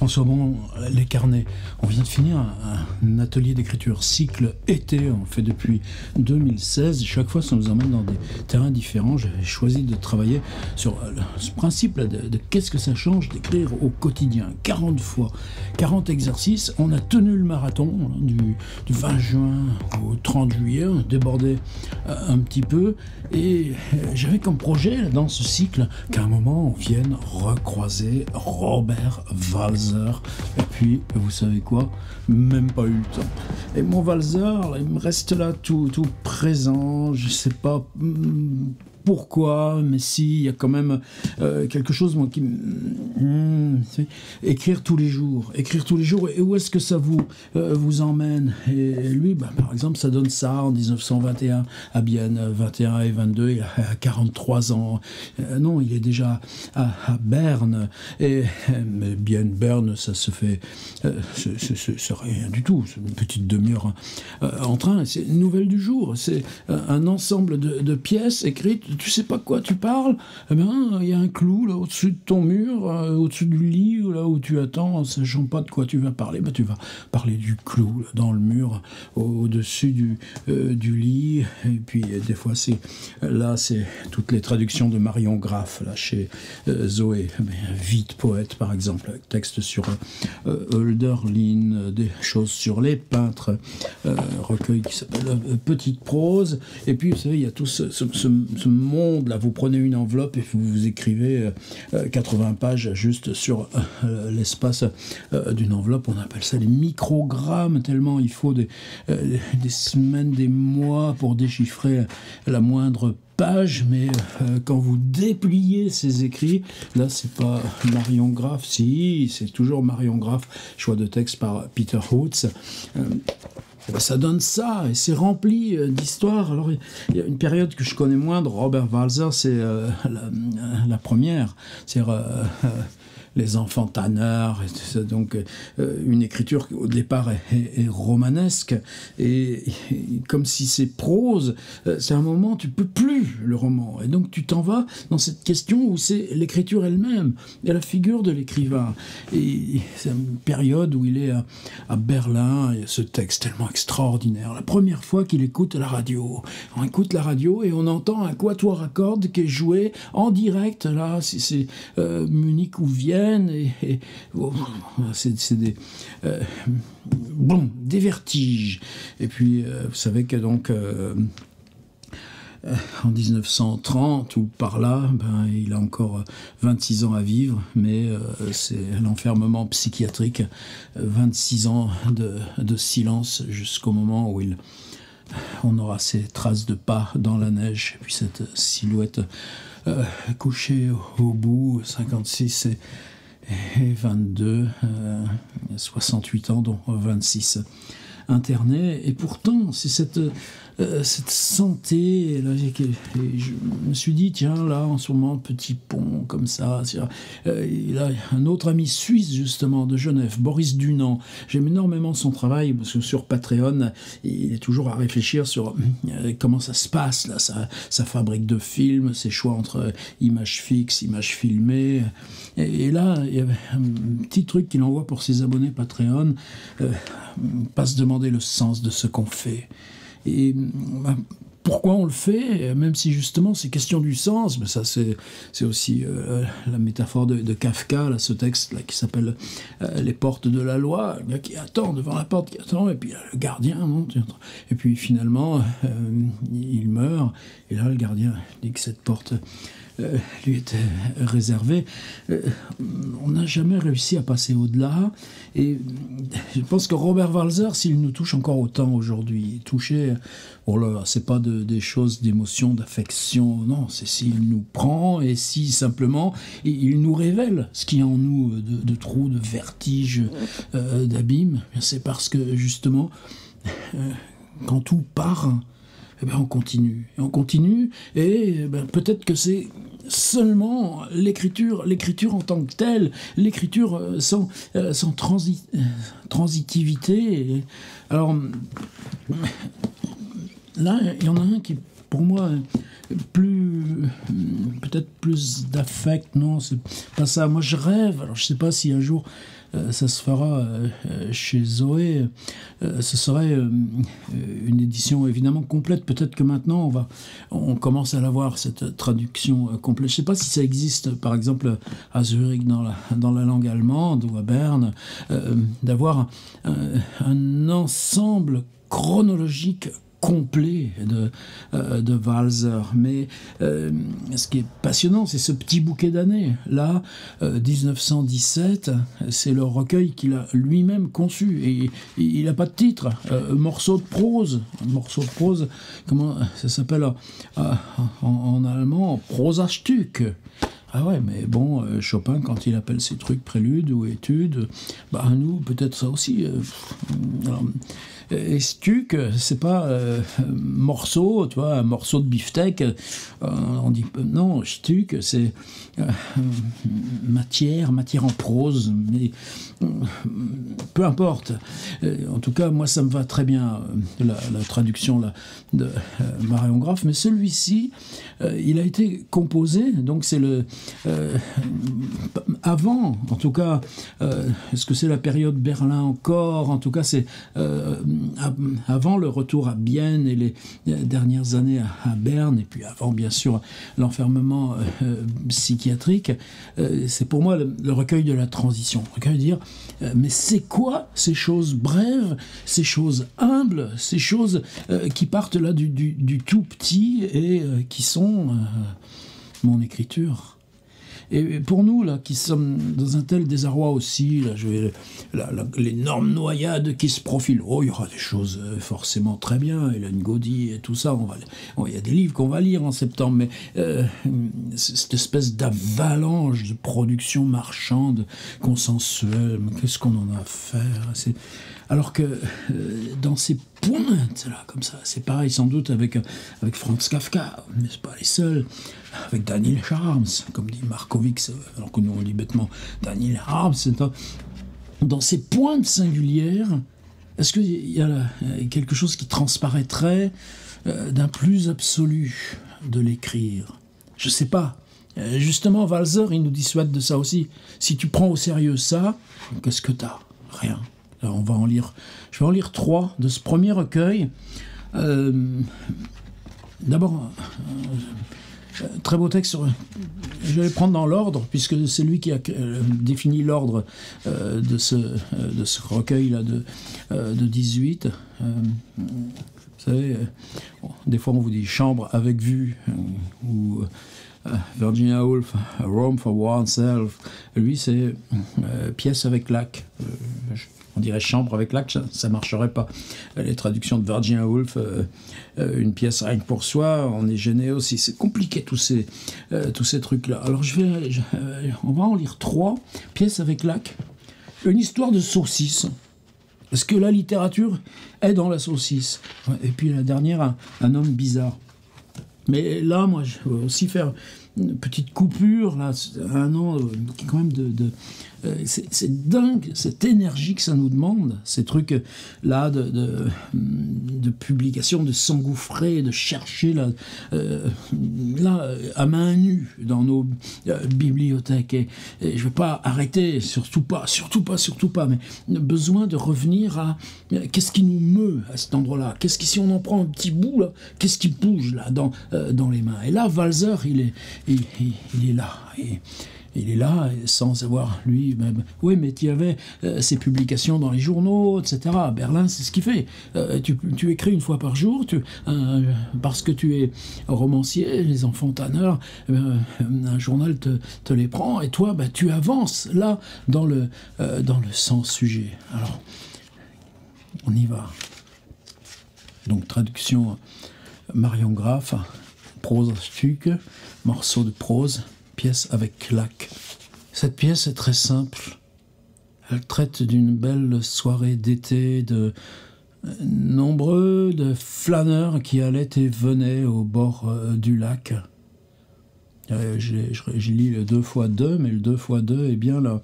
François Bon, les carnets. On vient de finir un atelier d'écriture cycle été, on le fait depuis 2016. Chaque fois, ça nous emmène dans des terrains différents. J'ai choisi de travailler sur ce principe de qu'est-ce que ça change d'écrire au quotidien. 40 fois, 40 exercices. On a tenu le marathon du 20 juin au 30 juillet. On a débordé un petit peu. Et j'avais comme projet, dans ce cycle, qu'à un moment, on vienne recroiser Robert Walser. Et puis, vous savez quoi? Même pas eu le temps. Et mon Walser, il me reste là tout présent. Je sais pas pourquoi, mais si, il y a quand même quelque chose, moi, qui écrire tous les jours, et où est-ce que ça vous emmène? Et lui, par exemple, ça donne ça en 1921 à Bienne, 21 et 22, il a 43 ans. Non, il est déjà à Berne, et Bienne-Berne, ça se fait, c'est rien du tout, c'est une petite demi-heure en train, c'est une nouvelle du jour, c'est un ensemble de pièces écrites. Tu sais pas de quoi tu parles, eh bien, il y a un clou là au-dessus de ton mur, au-dessus du lit, là où tu attends, en sachant pas de quoi tu vas parler. Tu vas parler du clou là, dans le mur, au-dessus du lit. Et puis des fois, c'est toutes les traductions de Marion Graff là chez Zoé. Vite poète, par exemple, avec texte sur Hölderlin, des choses sur les peintres, recueil qui s'appelle Petite prose. Et puis, vous savez, il y a tout ce monde là. Vous prenez une enveloppe et vous écrivez 80 pages juste sur l'espace d'une enveloppe. On appelle ça les microgrammes, tellement il faut des semaines, des mois pour déchiffrer la moindre page. Mais quand vous dépliez ces écrits, là c'est pas Marion Graff, si, c'est toujours Marion Graff, choix de texte par Peter Hoots. Ça donne ça, et c'est rempli d'histoires. Alors, il y a une période que je connais moins de Robert Walser, c'est la première. C'est-à-dire les enfants tanneurs, et tout ça. Donc une écriture qui au départ est romanesque, et comme si c'est prose, c'est un moment tu peux plus le roman, et donc tu t'en vas dans cette question où c'est l'écriture elle-même, et la figure de l'écrivain. Et c'est une période où il est à Berlin, et ce texte tellement extraordinaire, la première fois qu'il écoute la radio. On écoute la radio et on entend un quatuor à cordes qui est joué en direct, là, c'est Munich ou Vienne. C'est des vertiges. Et puis, vous savez que donc en 1930 ou par là, il a encore 26 ans à vivre, mais c'est l'enfermement psychiatrique, 26 ans de silence jusqu'au moment où on aura ces traces de pas dans la neige, et puis cette silhouette couchée au bout, 56 et 22, 68 ans, dont 26 internés. Et pourtant, c'est cette santé là, je me suis dit, tiens, là en ce moment, petit pont comme ça, il a un autre ami suisse justement de Genève, Boris Dunant. J'aime énormément son travail, parce que sur Patreon il est toujours à réfléchir sur comment ça se passe là, sa fabrique de films, ses choix entre images fixes, images filmées, et là il y avait un petit truc qu'il envoie pour ses abonnés Patreon, pas se demander le sens de ce qu'on fait. Et pourquoi on le fait, même si justement c'est question du sens, mais ça c'est aussi la métaphore de Kafka, là, ce texte là, qui s'appelle Les portes de la loi, le gars qui attend devant la porte, qui attend, et puis le gardien monte, et puis finalement il meurt, et là le gardien dit que cette porte lui était réservé. On n'a jamais réussi à passer au-delà, et je pense que Robert Walser, s'il nous touche encore autant aujourd'hui, touché, oh là, c'est pas des choses d'émotion, d'affection, non, c'est s'il nous prend, et si simplement il nous révèle ce qu'il y a en nous de trous, de vertiges, d'abîmes, c'est parce que justement quand tout part, on continue, et peut-être que c'est seulement l'écriture en tant que telle, l'écriture sans transitivité. Alors là, il y en a un qui pour moi, peut-être plus d'affect, non, c'est pas ça. Moi, je rêve, alors je sais pas si un jour ça se fera chez Zoé, ce serait une édition évidemment complète. Peut-être que maintenant on commence à l'avoir, cette traduction complète. Je sais pas si ça existe, par exemple à Zurich dans la langue allemande ou à Berne, d'avoir un ensemble chronologique complet de Walser. Mais ce qui est passionnant, c'est ce petit bouquet d'années. Là, 1917, c'est le recueil qu'il a lui-même conçu. Et il n'a pas de titre. Morceau de prose. Comment ça s'appelle en allemand? Prosastück. Ah ouais, mais bon, Chopin, quand il appelle ces trucs préludes ou études, bah nous, peut-être ça aussi. Et Stuck, c'est pas morceau, tu vois, un morceau de beefsteak. On dit non, Stuck, c'est matière en prose, mais peu importe. En tout cas, moi, ça me va très bien la traduction là de Marion Graff, mais celui-ci, il a été composé, donc c'est le avant, en tout cas, est-ce que c'est la période Berlin encore? En tout cas, c'est avant le retour à Bienne et les dernières années à Berne, et puis avant, bien sûr, l'enfermement psychiatrique. C'est pour moi le recueil de la transition. Le recueil de dire, mais c'est quoi ces choses brèves, ces choses humbles, ces choses qui partent là du tout petit et qui sont mon écriture. Et pour nous, là, qui sommes dans un tel désarroi aussi, là, l'énorme noyade qui se profile, il y aura des choses forcément très bien, Hélène Gaudy et tout ça, il y a des livres qu'on va lire en septembre, mais cette espèce d'avalanche de production marchande, consensuelle, qu'est-ce qu'on en a à faire? Alors que dans ces pointes, là, comme ça, c'est pareil sans doute avec Franz Kafka, mais c'est pas les seuls, avec Daniel Harms, comme dit Markovix, alors que nous on dit bêtement Daniel Harms, dans ces pointes singulières, est-ce qu'il y a quelque chose qui transparaîtrait d'un plus absolu de l'écrire? Je sais pas. Justement, Walser, il nous dissuade de ça aussi. Si tu prends au sérieux ça, qu'est-ce que t'as? Rien. Alors je vais en lire 3 de ce premier recueil. D'abord, très beau texte. Je vais les prendre dans l'ordre, puisque c'est lui qui a défini l'ordre de ce recueil-là de 18. Vous savez, des fois on vous dit chambre avec vue, ou Virginia Woolf, A Room for Oneself. Lui, c'est pièce avec lac. On dirait chambre avec lac, ça marcherait pas. Les traductions de Virginia Woolf, une pièce rien que pour soi, on est gêné aussi. C'est compliqué tous ces trucs-là. Alors on va en lire 3 pièces avec lac. Une histoire de saucisse. Est-ce que la littérature est dans la saucisse? Et puis la dernière, un homme bizarre. Mais là, moi, je vais aussi faire une petite coupure, là, un an, qui est quand même c'est dingue, cette énergie que ça nous demande, ces trucs-là de publication, de s'engouffrer, de chercher là, à main nue dans nos bibliothèques. Et je ne vais pas arrêter, surtout pas, mais besoin de revenir à qu'est-ce qui nous meut à cet endroit-là, si on en prend un petit bout, là, qu'est-ce qui bouge là, dans les mains. Et là, Walser, il est là. Il est là sans avoir lui-même. Oui, mais tu avais ses publications dans les journaux, etc. À Berlin, c'est ce qu'il fait. Tu écris une fois par jour, parce que tu es romancier, les enfants tanneurs, un journal te les prend, et toi, tu avances là dans le sans sujet. Alors, on y va. Donc, traduction Marion Graff, Prosastück, morceau de prose, pièce avec claque. Cette pièce est très simple. Elle traite d'une belle soirée d'été, de nombreux de flâneurs qui allaient et venaient au bord du lac. Je lis le 2x2, mais le 2x2 est bien là,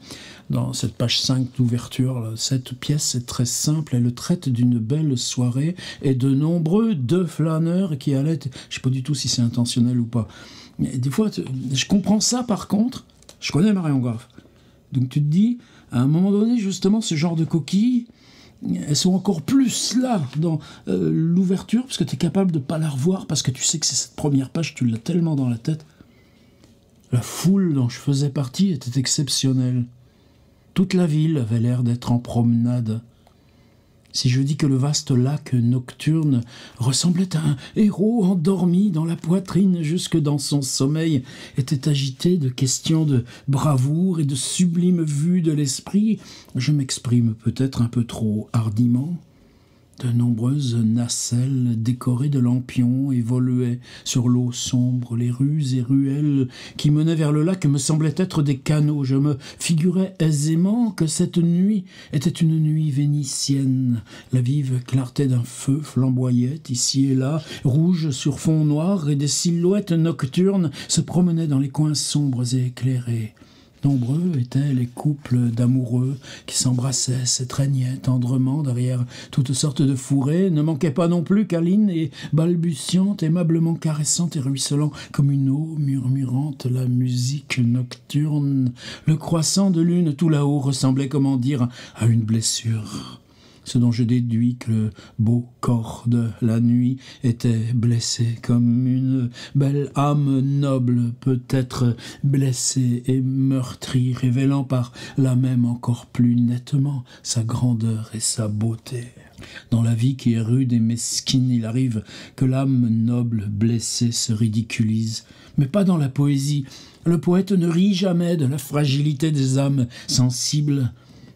dans cette page 5 d'ouverture. Là. Cette pièce est très simple, elle traite d'une belle soirée et de nombreux deux flâneurs qui allaient... Je ne sais pas du tout si c'est intentionnel ou pas. Mais des fois, je comprends ça par contre, je connais Marion Graff. Donc tu te dis, à un moment donné, justement, ce genre de coquilles, elles sont encore plus là dans l'ouverture, parce que tu es capable de ne pas la revoir, parce que tu sais que c'est cette première page, tu l'as tellement dans la tête. La foule dont je faisais partie était exceptionnelle. Toute la ville avait l'air d'être en promenade. Si je dis que le vaste lac nocturne ressemblait à un héros endormi dans la poitrine jusque dans son sommeil, était agité de questions de bravoure et de sublimes vues de l'esprit, je m'exprime peut-être un peu trop hardiment. De nombreuses nacelles décorées de lampions évoluaient sur l'eau sombre. Les rues et ruelles qui menaient vers le lac me semblaient être des canaux. Je me figurais aisément que cette nuit était une nuit vénitienne. La vive clarté d'un feu flamboyait ici et là, rouge sur fond noir, et des silhouettes nocturnes se promenaient dans les coins sombres et éclairés. Nombreux étaient les couples d'amoureux qui s'embrassaient, s'étreignaient tendrement derrière toutes sortes de fourrés. Ne manquait pas non plus câline et balbutiante, aimablement caressante et ruisselant comme une eau murmurante la musique nocturne. Le croissant de lune tout là-haut ressemblait, comment dire, à une blessure. Ce dont je déduis que le beau corps de la nuit était blessé comme une belle âme noble peut être blessée et meurtrie, révélant par là même encore plus nettement sa grandeur et sa beauté. Dans la vie qui est rude et mesquine, il arrive que l'âme noble blessée se ridiculise, mais pas dans la poésie. Le poète ne rit jamais de la fragilité des âmes sensibles.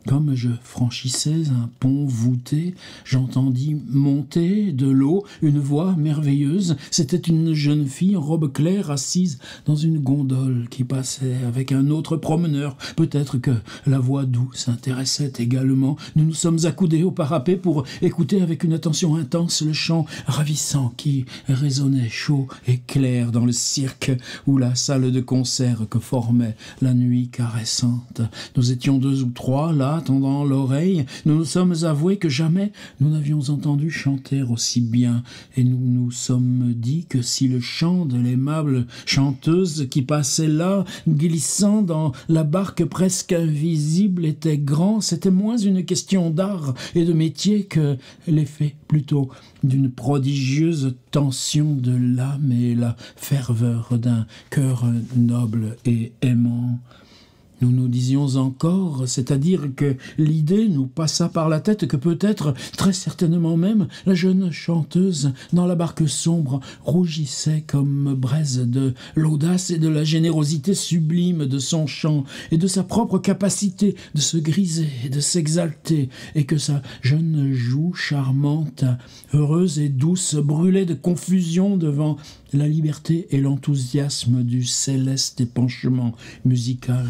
Comme je franchissais un pont voûté, j'entendis monter de l'eau une voix merveilleuse. C'était une jeune fille en robe claire assise dans une gondole qui passait avec un autre promeneur. Peut-être que la voix douce intéressait également. Nous nous sommes accoudés au parapet pour écouter avec une attention intense le chant ravissant qui résonnait chaud et clair dans le cirque ou la salle de concert que formait la nuit caressante. Nous étions 2 ou 3 là, tendant l'oreille, nous nous sommes avoués que jamais nous n'avions entendu chanter aussi bien, et nous nous sommes dit que si le chant de l'aimable chanteuse qui passait là, glissant dans la barque presque invisible, était grand, c'était moins une question d'art et de métier que l'effet plutôt d'une prodigieuse tension de l'âme et la ferveur d'un cœur noble et aimant. Nous nous disions encore, c'est-à-dire que l'idée nous passa par la tête que peut-être, très certainement même, la jeune chanteuse, dans la barque sombre, rougissait comme braise de l'audace et de la générosité sublime de son chant et de sa propre capacité de se griser et de s'exalter, et que sa jeune joue charmante, heureuse et douce, brûlait de confusion devant la liberté et l'enthousiasme du céleste épanchement musical.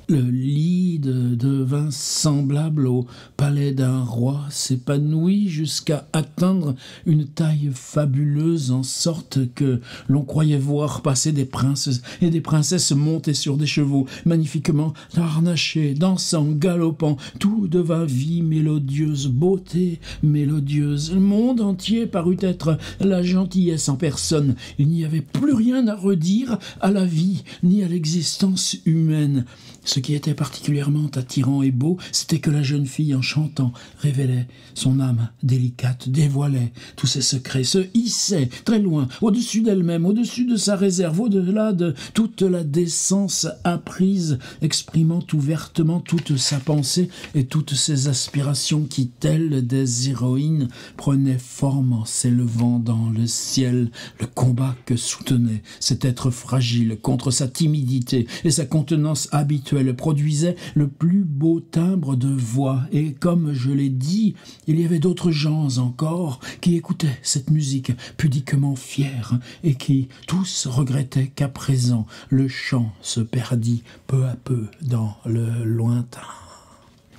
Le lit devint semblable au palais d'un roi, s'épanouit jusqu'à atteindre une taille fabuleuse, en sorte que l'on croyait voir passer des princes et des princesses montés sur des chevaux, magnifiquement harnachés, dansant, galopant. Tout devint vie mélodieuse, beauté mélodieuse. Le monde entier parut être la gentillesse en personne. Il n'y avait plus rien à redire à la vie, ni à l'existence humaine. Ce qui était particulièrement attirant et beau, c'était que la jeune fille, en chantant, révélait son âme délicate, dévoilait tous ses secrets, se hissait très loin, au-dessus d'elle-même, au-dessus de sa réserve, au-delà de toute la décence apprise, exprimant ouvertement toute sa pensée et toutes ses aspirations qui, telles des héroïnes, prenaient forme en s'élevant dans le ciel. Le combat que soutenait cet être fragile contre sa timidité et sa contenance habituelle produisait le plus beau timbre de voix, et comme je l'ai dit, il y avait d'autres gens encore qui écoutaient cette musique pudiquement fière et qui tous regrettaient qu'à présent le chant se perdît peu à peu dans le lointain.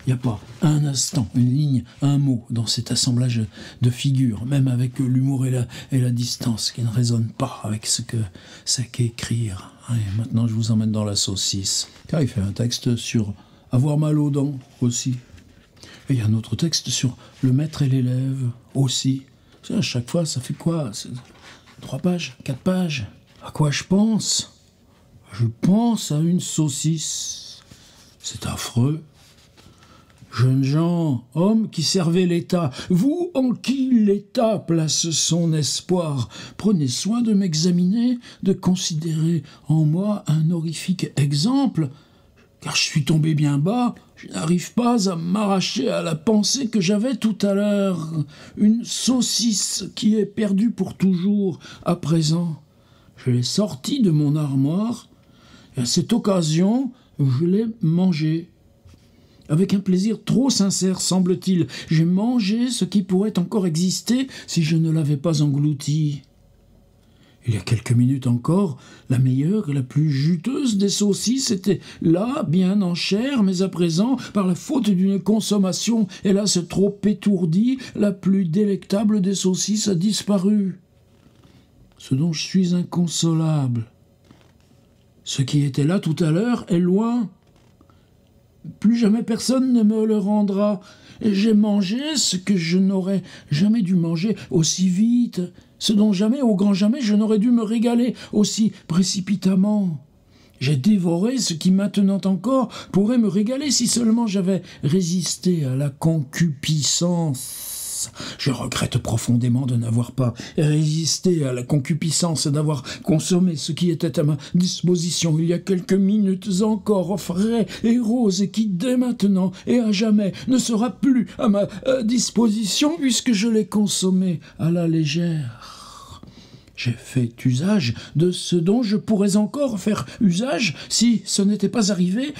Il n'y a pas un instant, une ligne, un mot dans cet assemblage de figures, même avec l'humour et la distance, qui ne résonne pas avec ce que c'est qu'écrire. Allez, maintenant, je vous emmène dans la saucisse. Car il fait un texte sur avoir mal aux dents aussi. Et il y a un autre texte sur le maître et l'élève aussi. À chaque fois, ça fait quoi? 3 pages, 4 pages. À quoi je pense? Je pense à une saucisse. C'est affreux. Jeunes gens, hommes qui servaient l'État, vous en qui l'État place son espoir, prenez soin de m'examiner, de considérer en moi un horrifique exemple, car je suis tombé bien bas, je n'arrive pas à m'arracher à la pensée que j'avais tout à l'heure, une saucisse qui est perdue pour toujours à présent. Je l'ai sortie de mon armoire, et à cette occasion, je l'ai mangée. Avec un plaisir trop sincère, semble-t-il, j'ai mangé ce qui pourrait encore exister si je ne l'avais pas englouti. Il y a quelques minutes encore, la meilleure et la plus juteuse des saucisses était là, bien en chair, mais à présent, par la faute d'une consommation, hélas trop étourdie, la plus délectable des saucisses a disparu. Ce dont je suis inconsolable. Ce qui était là tout à l'heure est loin. Plus jamais personne ne me le rendra. J'ai mangé ce que je n'aurais jamais dû manger aussi vite, ce dont jamais, au grand jamais, je n'aurais dû me régaler aussi précipitamment. J'ai dévoré ce qui maintenant encore pourrait me régaler si seulement j'avais résisté à la concupiscence. Je regrette profondément de n'avoir pas résisté à la concupiscence et d'avoir consommé ce qui était à ma disposition il y a quelques minutes encore, frais et rose, et qui dès maintenant et à jamais ne sera plus à ma disposition puisque je l'ai consommé à la légère. J'ai fait usage de ce dont je pourrais encore faire usage si ce n'était pas arrivé,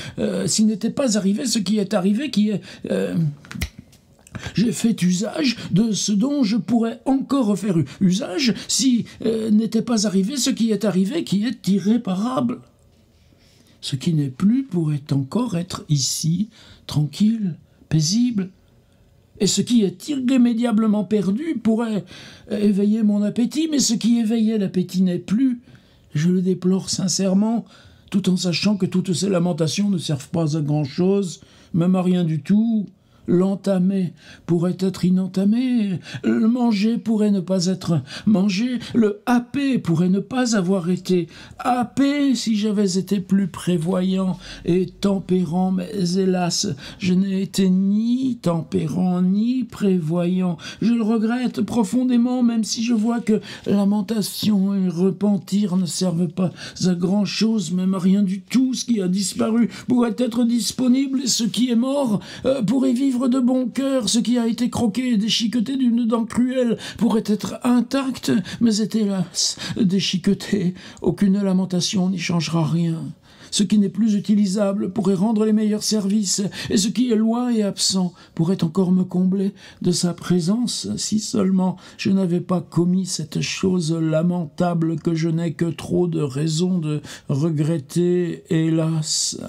s'il n'était pas arrivé ce qui est arrivé, qui est... J'ai fait usage de ce dont je pourrais encore faire usage si n'était pas arrivé ce qui est arrivé, qui est irréparable. Ce qui n'est plus pourrait encore être ici, tranquille, paisible. Et ce qui est irrémédiablement perdu pourrait éveiller mon appétit, mais ce qui éveillait l'appétit n'est plus. Je le déplore sincèrement, tout en sachant que toutes ces lamentations ne servent pas à grand-chose, même à rien du tout. L'entamer pourrait être inentamé, le manger pourrait ne pas être mangé, le happer pourrait ne pas avoir été happé si j'avais été plus prévoyant et tempérant, mais hélas, je n'ai été ni tempérant ni prévoyant. Je le regrette profondément, même si je vois que lamentation et repentir ne servent pas à grand-chose, même à rien du tout. Ce qui a disparu pourrait être disponible, et ce qui est mort pourrait vivre de bon cœur. Ce qui a été croqué et déchiqueté d'une dent cruelle pourrait être intact, mais est hélas déchiqueté. Aucune lamentation n'y changera rien. Ce qui n'est plus utilisable pourrait rendre les meilleurs services, et ce qui est loin et absent pourrait encore me combler de sa présence, si seulement je n'avais pas commis cette chose lamentable que je n'ai que trop de raisons de regretter, hélas.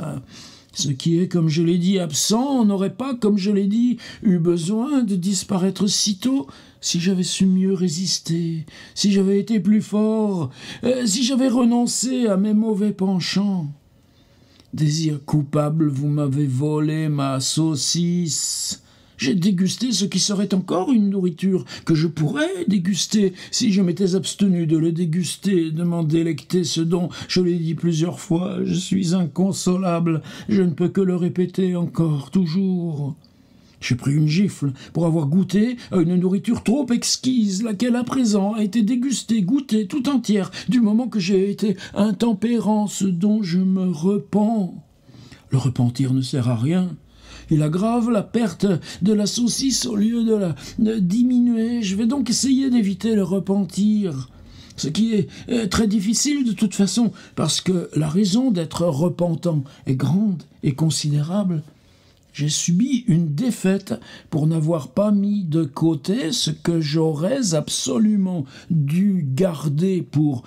Ce qui est, comme je l'ai dit, absent n'aurait pas, comme je l'ai dit, eu besoin de disparaître sitôt si j'avais su mieux résister, si j'avais été plus fort, si j'avais renoncé à mes mauvais penchants. Désir coupable, vous m'avez volé ma saucisse. J'ai dégusté ce qui serait encore une nourriture que je pourrais déguster si je m'étais abstenu de le déguster, de m'en délecter, ce dont, je l'ai dit plusieurs fois, je suis inconsolable, je ne peux que le répéter encore, toujours. J'ai pris une gifle pour avoir goûté à une nourriture trop exquise, laquelle à présent a été dégustée, goûtée tout entière, du moment que j'ai été intempérant, ce dont je me repens. Le repentir ne sert à rien. Il aggrave la perte de la saucisse au lieu de la diminuer. Je vais donc essayer d'éviter le repentir. Ce qui est très difficile de toute façon, parce que la raison d'être repentant est grande et considérable. j'ai subi une défaite pour n'avoir pas mis de côté ce que j'aurais absolument dû garder pour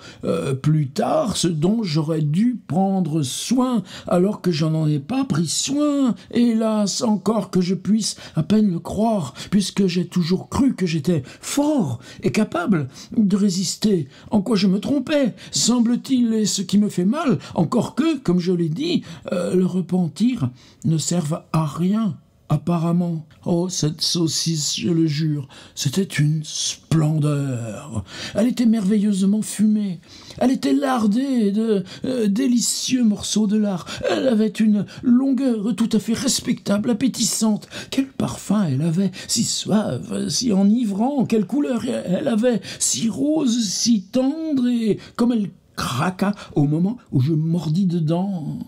plus tard, ce dont j'aurais dû prendre soin alors que je n'en ai pas pris soin. Hélas, encore que je puisse à peine le croire, puisque j'ai toujours cru que j'étais fort et capable de résister. En quoi je me trompais, semble-t-il, et ce qui me fait mal, encore que, comme je l'ai dit, le repentir ne serve à rien, apparemment. Oh, cette saucisse, je le jure, c'était une splendeur. Elle était merveilleusement fumée. Elle était lardée de délicieux morceaux de lard. Elle avait une longueur tout à fait respectable, appétissante. Quel parfum elle avait, si suave, si enivrant. Quelle couleur elle avait, si rose, si tendre, et comme elle craqua au moment où je mordis dedans.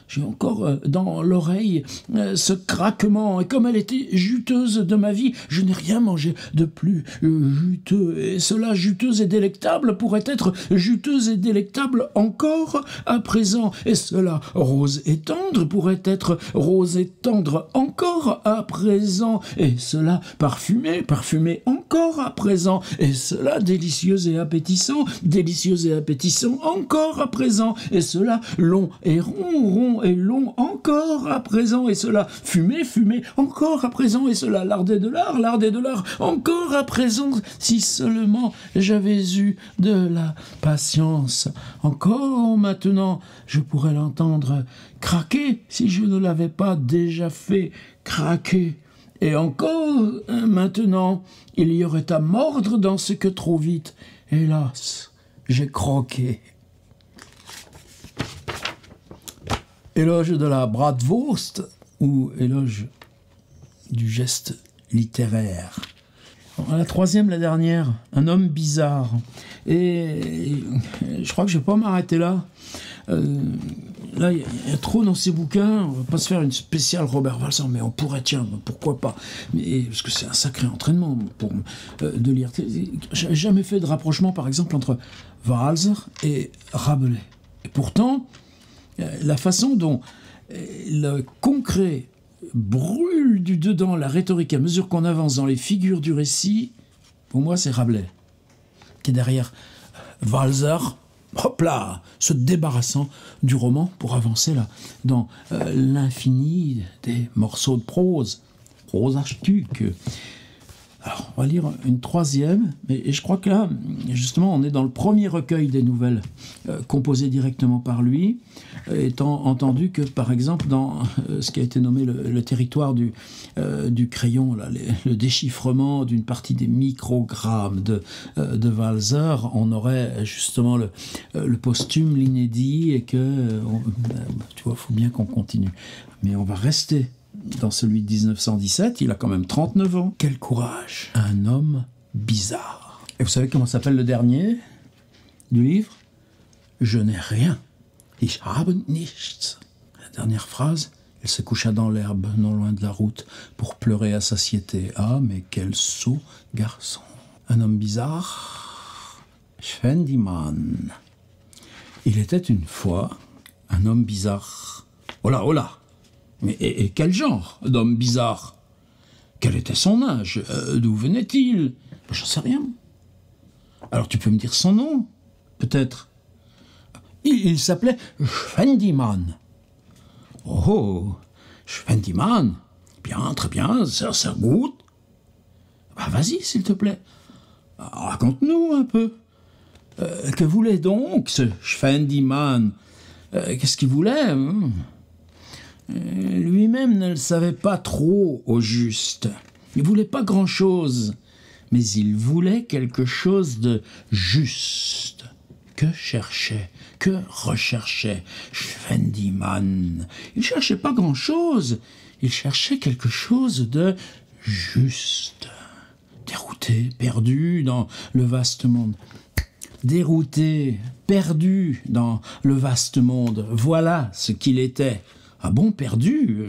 J'ai encore dans l'oreille ce craquement, et comme elle était juteuse de ma vie, je n'ai rien mangé de plus juteux, et cela juteuse et délectable pourrait être juteuse et délectable encore à présent, et cela rose et tendre pourrait être rose et tendre encore à présent, et cela parfumé, parfumé encore à présent, et cela délicieux et appétissant encore à présent, et cela long et rond, rond et long encore à présent, et cela fumé, fumé encore à présent, et cela lardé de lard encore à présent. Si seulement j'avais eu de la patience. Encore maintenant, je pourrais l'entendre craquer si je ne l'avais pas déjà fait craquer. Et encore maintenant, il y aurait à mordre dans ce que trop vite, hélas, j'ai croqué. Éloge de la bratwurst ou éloge du geste littéraire. La troisième, la dernière, un homme bizarre. Et je crois que je ne vais pas m'arrêter là. Là, il y a trop dans ces bouquins. On ne va pas se faire une spéciale Robert Walser, mais on pourrait, tiens, pourquoi pas. Parce que c'est un sacré entraînement pour de lire. J'ai jamais fait de rapprochement, par exemple, entre Walser et Rabelais. Et pourtant, la façon dont le concret brûle du dedans la rhétorique à mesure qu'on avance dans les figures du récit, pour moi, c'est Rabelais, qui est derrière Walser, hop là, se débarrassant du roman pour avancer là, dans l'infini des morceaux de prose archtuque. Alors, on va lire une troisième, et je crois que là, justement, on est dans le premier recueil des nouvelles composées directement par lui, étant entendu que, par exemple, dans ce qui a été nommé le territoire du crayon, là, le déchiffrement d'une partie des microgrammes de Walser, on aurait justement le posthume, l'inédit, et que, tu vois, il faut bien qu'on continue. Mais on va rester dans celui de 1917, il a quand même 39 ans. Quel courage! Un homme bizarre. Et vous savez comment s'appelle le dernier du livre? Je n'ai rien. Ich habe nichts. La dernière phrase, il se coucha dans l'herbe, non loin de la route, pour pleurer à satiété. Ah, mais quel sot garçon! Un homme bizarre, Schwendimann. Il était une fois un homme bizarre. Oh là, oh là! Mais et quel genre d'homme bizarre? Quel était son âge? D'où venait-il? J'en sais rien. Alors tu peux me dire son nom, peut-être. Il s'appelait Schwendimann. Oh, Schwendimann. Bien, très bien, ça goûte. Bah, vas-y, s'il te plaît. Raconte-nous un peu. Que voulait donc ce Schwendimann? Qu'est-ce qu'il voulait? Lui-même ne le savait pas trop au juste. Il voulait pas grand-chose, mais il voulait quelque chose de juste. Que cherchait, que recherchait Schwendimann? Il cherchait pas grand-chose, il cherchait quelque chose de juste. Dérouté, perdu dans le vaste monde. Dérouté, perdu dans le vaste monde. Voilà ce qu'il était. Ah bon, perdu?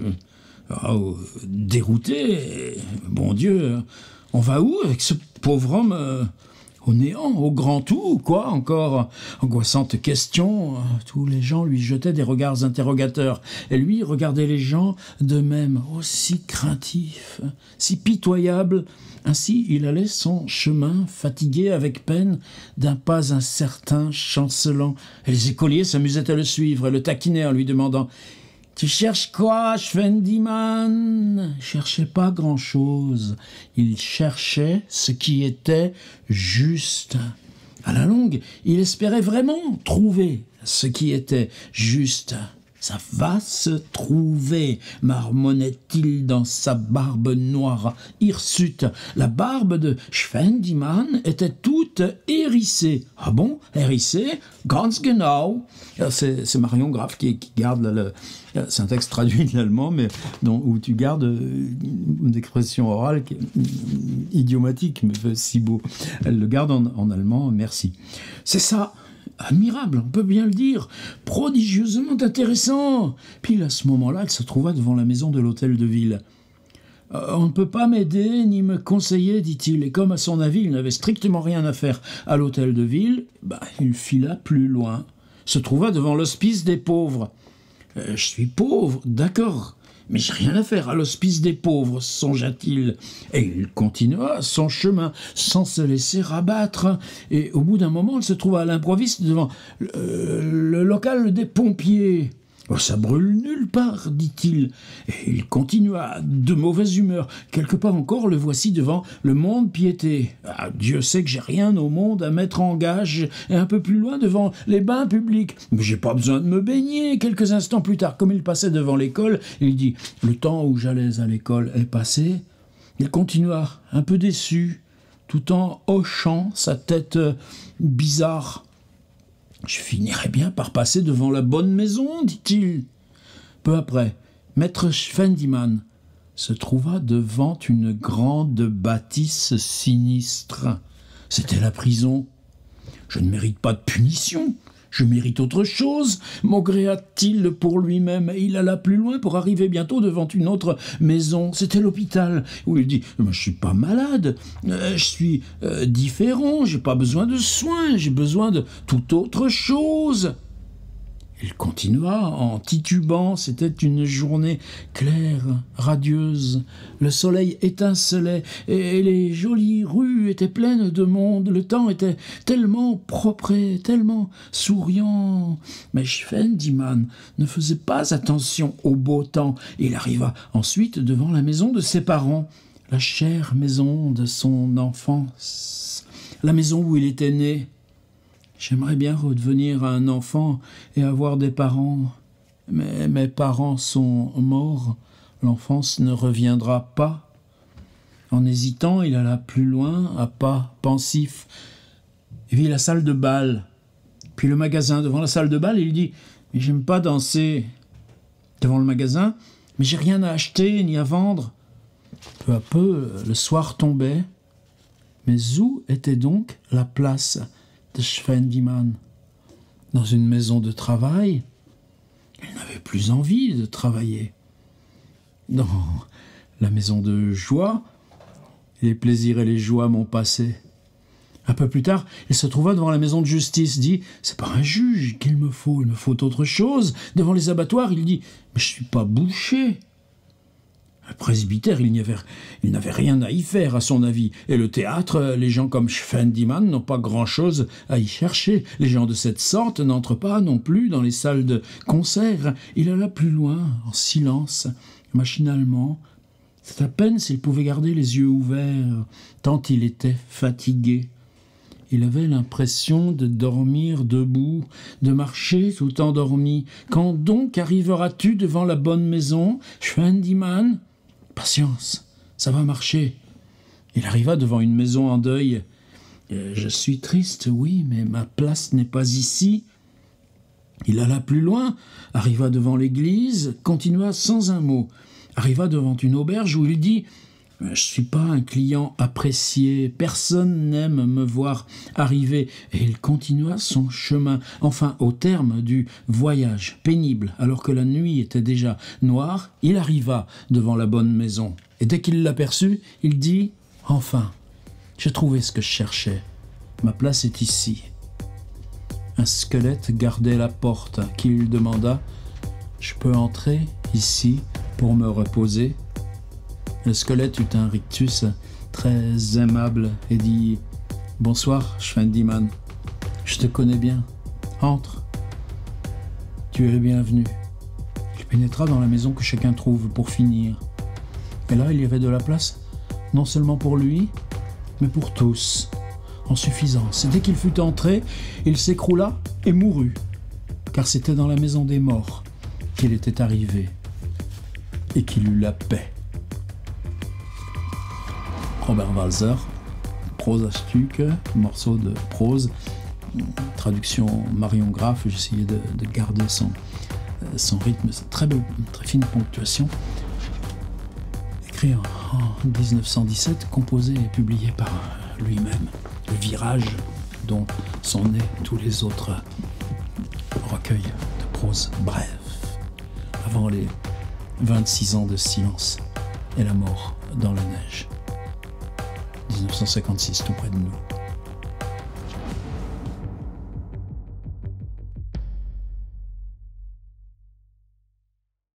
Dérouté? Bon Dieu, on va où avec ce pauvre homme au néant, au grand tout, quoi, encore angoissante question. Tous les gens lui jetaient des regards interrogateurs, et lui regardait les gens de même, aussi craintif, si pitoyable. Ainsi il allait son chemin, fatigué avec peine, d'un pas incertain, chancelant. Et les écoliers s'amusaient à le suivre et le taquinaient en lui demandant « Tu cherches quoi, Schwendimann ?» Il cherchait pas grand-chose. Il cherchait ce qui était juste. À la longue, il espérait vraiment trouver ce qui était juste. Ça va se trouver, marmonnait-il dans sa barbe noire, hirsute. La barbe de Schwendimann était toute hérissée. Ah bon, hérissée? Ganz genau. C'est Marion Graff qui garde c'est un texte traduit de l'allemand, mais où tu gardes une expression orale idiomatique, mais si beau. Elle le garde en allemand, merci. C'est ça. Admirable, on peut bien le dire, prodigieusement intéressant. Puis à ce moment-là, elle se trouva devant la maison de l'hôtel de ville. On ne peut pas m'aider ni me conseiller, dit-il, et comme à son avis, il n'avait strictement rien à faire à l'hôtel de ville, il fila plus loin, se trouva devant l'hospice des pauvres. Je suis pauvre, d'accord, mais j'ai rien à faire à l'hospice des pauvres, songea-t-il. Et il continua son chemin, sans se laisser rabattre. Et au bout d'un moment, il se trouva à l'improviste devant le local des pompiers. Oh, ça brûle nulle part, dit-il. Et il continua, de mauvaise humeur. Quelque part encore, le voici devant le Mont-de-Piété. Ah, Dieu sait que j'ai rien au monde à mettre en gage. Et un peu plus loin, devant les bains publics. Mais j'ai pas besoin de me baigner. Quelques instants plus tard, comme il passait devant l'école, il dit « Le temps où j'allais à l'école est passé. » Il continua, un peu déçu, tout en hochant sa tête bizarre. Je finirai bien par passer devant la bonne maison, dit-il. Peu après, maître Schwendimann se trouva devant une grande bâtisse sinistre. C'était la prison. Je ne mérite pas de punition. Je mérite autre chose, maugréa-t-il pour lui-même, et il alla plus loin pour arriver bientôt devant une autre maison. C'était l'hôpital, où il dit « Je suis pas malade, je suis différent, j'ai pas besoin de soins, j'ai besoin de toute autre chose. » Il continua en titubant, c'était une journée claire, radieuse. Le soleil étincelait et les jolies rues étaient pleines de monde. Le temps était tellement propre, tellement souriant. Mais Schwendimann ne faisait pas attention au beau temps. Il arriva ensuite devant la maison de ses parents, la chère maison de son enfance, la maison où il était né. J'aimerais bien redevenir un enfant et avoir des parents, mais mes parents sont morts, l'enfance ne reviendra pas. En hésitant, il alla plus loin, à pas pensif. Il vit la salle de bal, puis le magasin. Devant la salle de bal, il dit « Mais j'aime pas danser. » Devant le magasin, « Mais j'ai rien à acheter ni à vendre. » Peu à peu, le soir tombait. Mais où était donc la place de Schwendimann? Dans une maison de travail, il n'avait plus envie de travailler. Dans la maison de joie, les plaisirs et les joies m'ont passé. Un peu plus tard, il se trouva devant la maison de justice, dit « C'est pas un juge qu'il me faut, il me faut autre chose. » Devant les abattoirs, il dit « Mais je suis pas boucher. » Le presbytère, il n'avait rien à y faire, à son avis. Et le théâtre, les gens comme Schwendimann n'ont pas grand-chose à y chercher. Les gens de cette sorte n'entrent pas non plus dans les salles de concert. Il alla plus loin, en silence, machinalement. C'est à peine s'il pouvait garder les yeux ouverts, tant il était fatigué. Il avait l'impression de dormir debout, de marcher tout endormi. Quand donc arriveras-tu devant la bonne maison, Schwendimann ? Patience, ça va marcher. Il arriva devant une maison en deuil. Je suis triste, oui, mais ma place n'est pas ici. Il alla plus loin, arriva devant l'église, continua sans un mot. Arriva devant une auberge où il dit « Je ne suis pas un client apprécié, personne n'aime me voir arriver. » Et il continua son chemin. Enfin, au terme du voyage pénible, alors que la nuit était déjà noire, il arriva devant la bonne maison. Et dès qu'il l'aperçut, il dit « Enfin, j'ai trouvé ce que je cherchais. Ma place est ici. Un squelette gardait la porte, qui lui demanda « Je peux entrer ici pour me reposer ?» Le squelette eut un rictus très aimable et dit « Bonsoir, Schwendimann. Je te connais bien. Entre. Tu es le bienvenu. » Il pénétra dans la maison que chacun trouve pour finir. Et là, il y avait de la place, non seulement pour lui, mais pour tous, en suffisance. Et dès qu'il fut entré, il s'écroula et mourut, car c'était dans la maison des morts qu'il était arrivé et qu'il eut la paix. Robert Walser, Prosastuc, morceau de prose, traduction Marion Graff, j'essayais de garder son rythme, c'est très fine ponctuation. Écrit en 1917, composé et publié par lui-même. Le Virage, dont sont nés tous les autres recueils de prose brève, avant les 26 ans de silence et la mort dans la neige. 1956, tout près de nous.